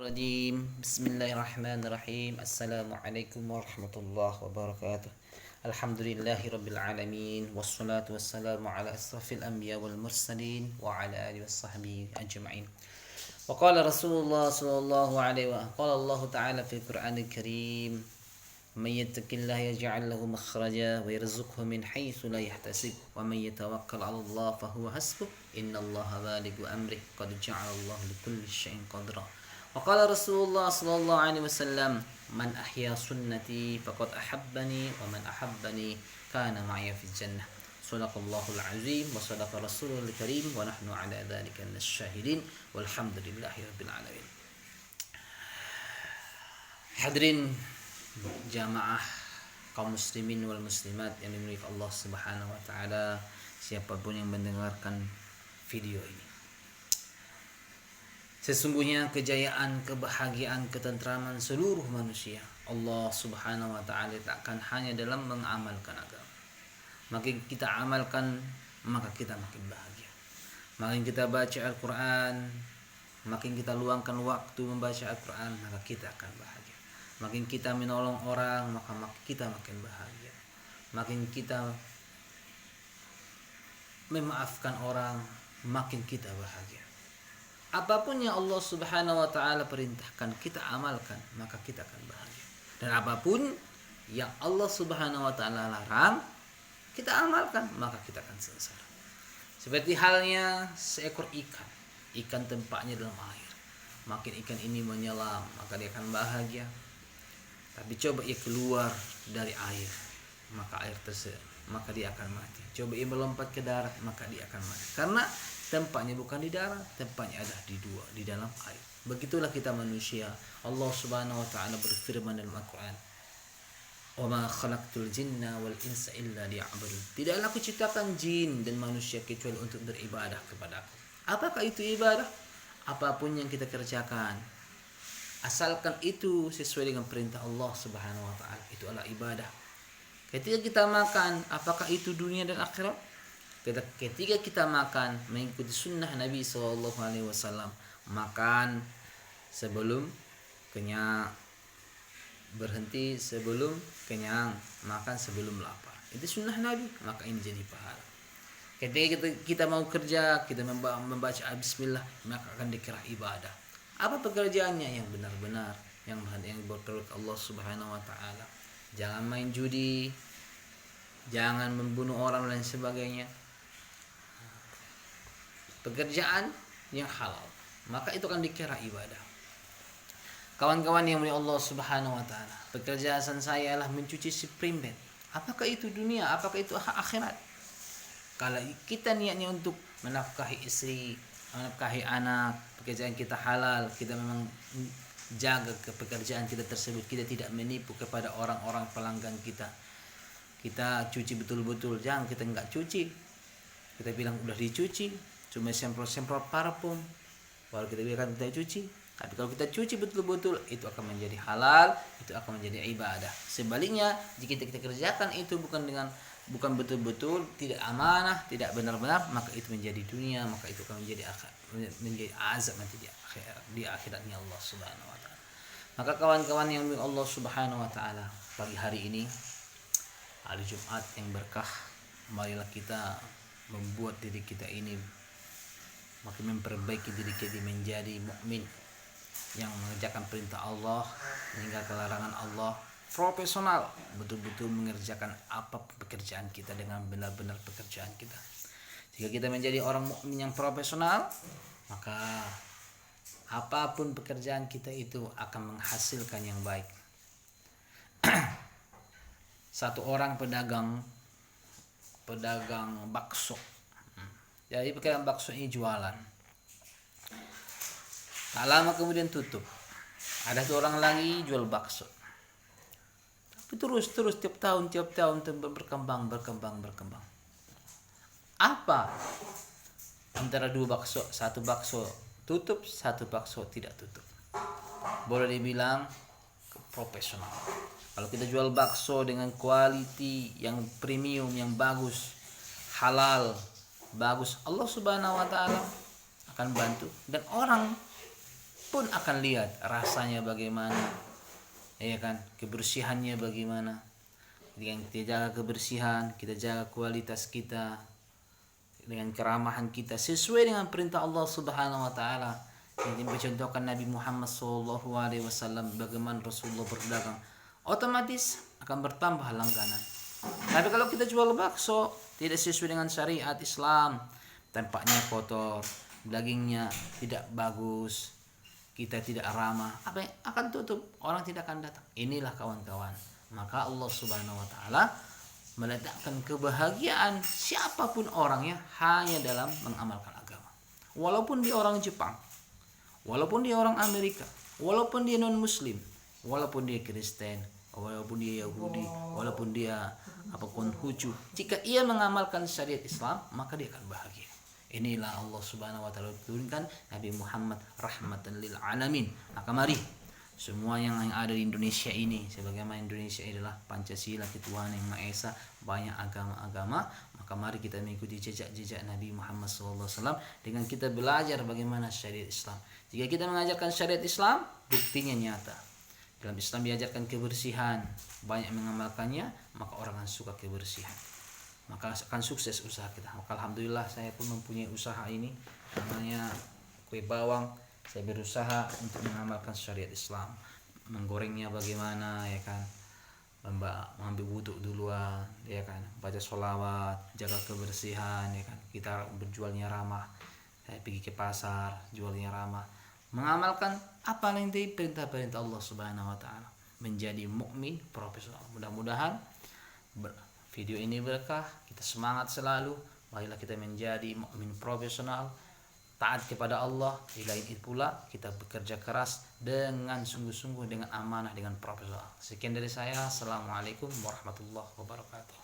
Rajim. Bismillahirrahmanirrahim. Assalamualaikum warahmatullahi wabarakatuh. Alhamdulillahi rabbil alamin. Wassalatu wassalamu ala asrafil anbiya wal mursalin wa ala alihi wasahbihi ajma'in. Wa qala Rasulullah sallallahu alaihi wa qala Allah ta'ala fil Qur'anil Karim. Man yattaqillaha yaj'al lahu makhraja wa yarzuqhu min haitsu la yahtasib wa man yatawakkal 'ala Allah fa huwa hasbuh. Innallaha balighu amrih qad ja'ala Allah likulli syai'in qadra. وقال رسول الله صلى الله عليه وسلم من أحيا سنتي فقد أحبني ومن أحبني كان معي في الجنة. صدق الله العظيم وصدق رسوله الكريم ونحن على ذلك من الشاهدين والحمد لله رب العالمين. Hadirin jamaah kaum muslimin wal muslimat yang dimiliki Allah Subhanahu wa taala, siapapun yang mendengarkan video ini. Sesungguhnya kejayaan, kebahagiaan, ketentraman seluruh manusia Allah Subhanahu wa taala letakkan hanya dalam mengamalkan agama. Makin kita amalkan, maka kita makin bahagia. Makin kita baca Al-Qur'an, makin kita luangkan waktu membaca Al-Qur'an, maka kita akan bahagia. Makin kita menolong orang, maka kita makin bahagia. Makin kita memaafkan orang, makin kita bahagia. Apapun yang Allah Subhanahu wa taala perintahkan kita amalkan, maka kita akan bahagia. Dan apapun yang Allah Subhanahu wa taala larang kita amalkan, maka kita akan sengsara. Seperti halnya seekor ikan. Ikan tempatnya dalam air. Makin ikan ini menyelam, maka dia akan bahagia. Tapi coba ia keluar dari air, maka dia akan mati. Coba ia melompat ke darat, maka dia akan mati. Karena tempatnya bukan di darat, tempatnya ada di dalam air. Begitulah kita manusia. Allah Subhanahu wa taala berfirman dalam Al-Qur'an, "Wa ma khalaqtul jinna wal insa illa liya'budun." Tidaklah aku ciptakan jin dan manusia kecuali untuk beribadah kepadaku. Apakah itu ibadah? Apapun yang kita kerjakan, asalkan itu sesuai dengan perintah Allah Subhanahu wa taala, itu adalah ibadah. Ketika kita makan, apakah itu dunia dan akhirat? Ketika kita makan mengikuti sunnah Nabi SAW, makan sebelum kenyang, berhenti sebelum kenyang, makan sebelum lapar. Itu sunnah Nabi, maka ini jadi pahala. Ketika kita mau kerja, kita membaca Bismillah, maka akan dikira ibadah. Apa pekerjaannya yang benar-benar, yang berkelut Allah Subhanahu wa taala. Jangan main judi, jangan membunuh orang dan sebagainya. Pekerjaan yang halal, maka itu akan dikira ibadah. Kawan-kawan yang mulia Allah Subhanahu wa taala, pekerjaan saya adalah mencuci primbed. Apakah itu dunia? Apakah itu akhirat? Kalau kita niatnya untuk menafkahi istri, menafkahi anak, pekerjaan kita halal, kita memang jaga ke pekerjaan kita tersebut, kita tidak menipu kepada orang-orang pelanggan kita. Kita cuci betul-betul, jangan kita enggak cuci. Kita bilang udah dicuci, cuma semprot-semprot parfum baru kita bilang kita cuci. Tapi kalau kita cuci betul-betul, itu akan menjadi halal, itu akan menjadi ibadah. Sebaliknya, jika kita kerjakan itu bukan betul-betul, tidak amanah, tidak benar-benar, maka itu menjadi dunia, maka itu akan menjadi azab nanti di akhiratnya Allah Subhanahu wa taala. Maka kawan-kawan yang dimuliakan Allah Subhanahu wa taala, pagi hari ini hari Jumat yang berkah, marilah kita membuat diri kita ini makin memperbaiki diri kita menjadi mukmin yang mengerjakan perintah Allah, meninggalkan larangan Allah, profesional, betul-betul mengerjakan apa pekerjaan kita dengan benar-benar pekerjaan kita. Jika kita menjadi orang mukmin yang profesional, maka apapun pekerjaan kita itu akan menghasilkan yang baik. Satu orang pedagang bakso. Jadi pedagang bakso ini jualan. Tak lama kemudian tutup. Ada tuh orang lagi jual bakso. Tapi terus tiap tahun berkembang. Apa antara dua bakso? Satu bakso tutup, satu bakso tidak tutup. Boleh dibilang profesional. Kalau kita jual bakso dengan quality yang premium, yang bagus, halal, bagus, Allah Subhanahu wa taala akan bantu. Dan orang pun akan lihat rasanya bagaimana, ya kan, kebersihannya bagaimana. Dengan kita jaga kebersihan, kita jaga kualitas kita, dengan keramahan kita sesuai dengan perintah Allah Subhanahu wa taala. Yang dicontohkan Nabi Muhammad SAW, bagaimana Rasulullah berdagang, otomatis akan bertambah langganan. Tapi kalau kita jual bakso tidak sesuai dengan syariat Islam, tampaknya kotor, dagingnya tidak bagus, kita tidak ramah, apa yang akan tutup, orang tidak akan datang. Inilah kawan-kawan, maka Allah Subhanahu wa taala meletakkan kebahagiaan siapapun orangnya hanya dalam mengamalkan agama. Walaupun dia orang Jepang, walaupun dia orang Amerika, walaupun dia non muslim, walaupun dia Kristen, walaupun dia Yahudi, walaupun dia Konghucu, jika ia mengamalkan syariat Islam, maka dia akan bahagia. Inilah Allah Subhanahu wa taala turunkan Nabi Muhammad rahmatan lil alamin. Maka mari semua yang ada di Indonesia ini, sebagaimana Indonesia adalah Pancasila, ketuhanan yang Maha Esa, banyak agama-agama, maka mari kita mengikuti jejak-jejak Nabi Muhammad SAW dengan kita belajar bagaimana syariat Islam. Jika kita mengajarkan syariat Islam, buktinya nyata. Dalam Islam diajarkan kebersihan, banyak mengamalkannya, maka orang akan suka kebersihan, maka akan sukses usaha kita. Maka alhamdulillah saya pun mempunyai usaha ini, namanya kue bawang. Saya berusaha untuk mengamalkan syariat Islam, menggorengnya bagaimana, ya kan, mengambil wudhu duluan, ya kan, baca sholawat, jaga kebersihan, ya kan, kita berjualnya ramah. Saya pergi ke pasar, jualnya ramah, mengamalkan apa yang diperintah-perintah Allah Subhanahu wa taala, menjadi mukmin profesional. Mudah-mudahan video ini berkah, kita semangat selalu, marilah kita menjadi mukmin profesional, taat kepada Allah. Di lain itu pula kita bekerja keras dengan sungguh-sungguh, dengan amanah, dengan profesional. Sekian dari saya. Assalamualaikum warahmatullahi wabarakatuh.